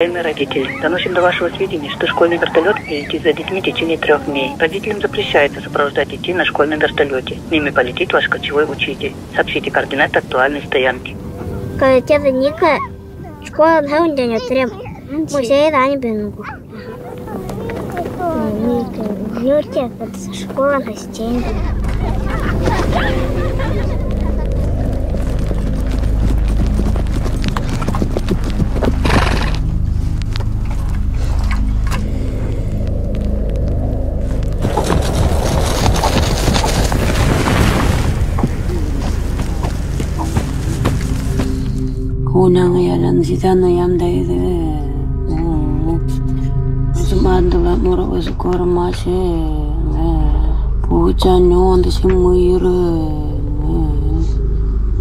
Уважаемые родители, доносим до вашего сведения, что школьный вертолет прилетит за детьми в течение 3 дней. Родителям запрещается сопровождать детей на школьном вертолете. С ними полетит ваш кочевой учитель. Сообщите координаты актуальной стоянки. Коллективы Ника, школа Гаунданя треб. Музей Рани Бенгу. Ника, это школа гостей. Unang yalan sita no yam dai de Zumad ba mora was kor ma che puja no on de simuyur